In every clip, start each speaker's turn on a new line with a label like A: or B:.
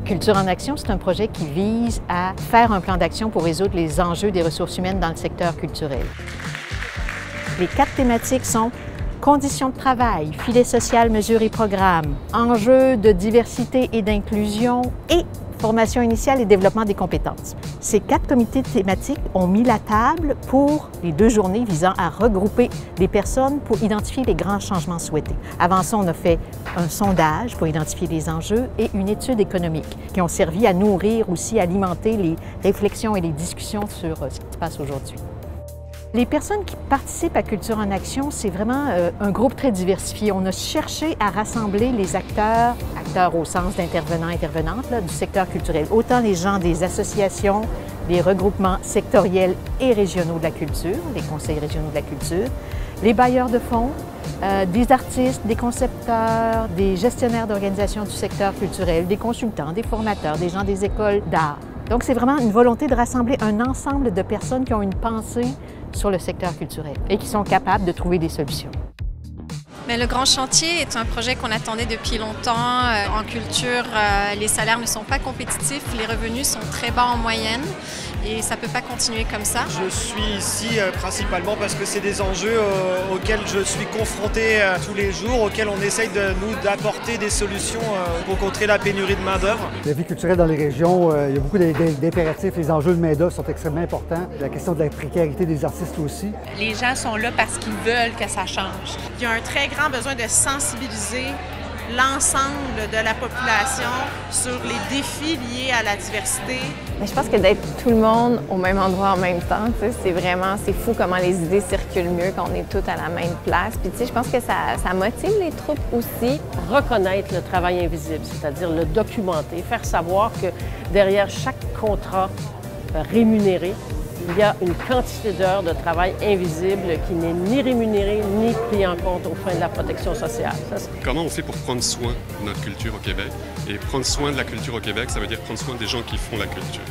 A: Culture en action, c'est un projet qui vise à faire un plan d'action pour résoudre les enjeux des ressources humaines dans le secteur culturel. Les 4 thématiques sont conditions de travail, filet social, mesures et programmes, enjeux de diversité et d'inclusion et formation initiale et développement des compétences. Ces 4 comités thématiques ont mis la table pour les 2 journées visant à regrouper des personnes pour identifier les grands changements souhaités. Avant ça, on a fait un sondage pour identifier les enjeux et une étude économique qui ont servi à nourrir aussi, à alimenter les réflexions et les discussions sur ce qui se passe aujourd'hui. Les personnes qui participent à Culture en action, c'est vraiment un groupe très diversifié. On a cherché à rassembler les acteurs au sens d'intervenants, intervenantes du secteur culturel, autant les gens des associations, des regroupements sectoriels et régionaux de la culture, les conseils régionaux de la culture, les bailleurs de fonds, des artistes, des concepteurs, des gestionnaires d'organisations du secteur culturel, des consultants, des formateurs, des gens des écoles d'art. Donc, c'est vraiment une volonté de rassembler un ensemble de personnes qui ont une pensée sur le secteur culturel et qui sont capables de trouver des solutions.
B: Mais le Grand Chantier est un projet qu'on attendait depuis longtemps. En culture, les salaires ne sont pas compétitifs, les revenus sont très bas en moyenne et ça ne peut pas continuer comme ça.
C: Je suis ici principalement parce que c'est des enjeux auxquels je suis confronté tous les jours, auxquels on essaye d'apporter des solutions pour contrer la pénurie de main-d'œuvre.
D: La vie culturelle dans les régions, il y a beaucoup d'impératifs. Les enjeux de main-d'œuvre sont extrêmement importants. La question de la précarité des artistes aussi.
E: Les gens sont là parce qu'ils veulent que ça change. Il y a un très grand besoin de sensibiliser l'ensemble de la population sur les défis liés à la diversité.
F: Mais je pense que d'être tout le monde au même endroit en même temps, c'est fou comment les idées circulent mieux quand on est tous à la même place. Puis je pense que ça motive les troupes aussi.
G: Reconnaître le travail invisible, c'est-à-dire le documenter, faire savoir que derrière chaque contrat rémunéré, il y a une quantité d'heures de travail invisible qui n'est ni rémunérée ni pris en compte aux fins de la protection sociale.
H: Comment on fait pour prendre soin de notre culture au Québec? Et prendre soin de la culture au Québec, ça veut dire prendre soin des gens qui font la culture.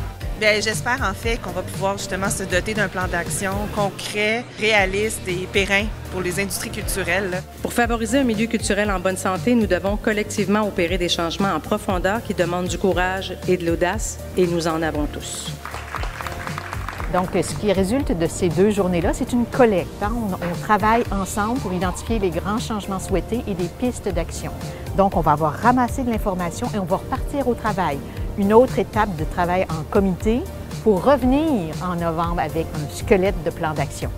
E: Bien, j'espère en fait qu'on va pouvoir justement se doter d'un plan d'action concret, réaliste et périn pour les industries culturelles.
I: Pour favoriser un milieu culturel en bonne santé, nous devons collectivement opérer des changements en profondeur qui demandent du courage et de l'audace, et nous en avons tous.
A: Donc, ce qui résulte de ces 2 journées-là, c'est une collecte. On travaille ensemble pour identifier les grands changements souhaités et des pistes d'action. Donc, on va avoir ramassé de l'information et on va repartir au travail. Une autre étape de travail en comité pour revenir en novembre avec un squelette de plan d'action.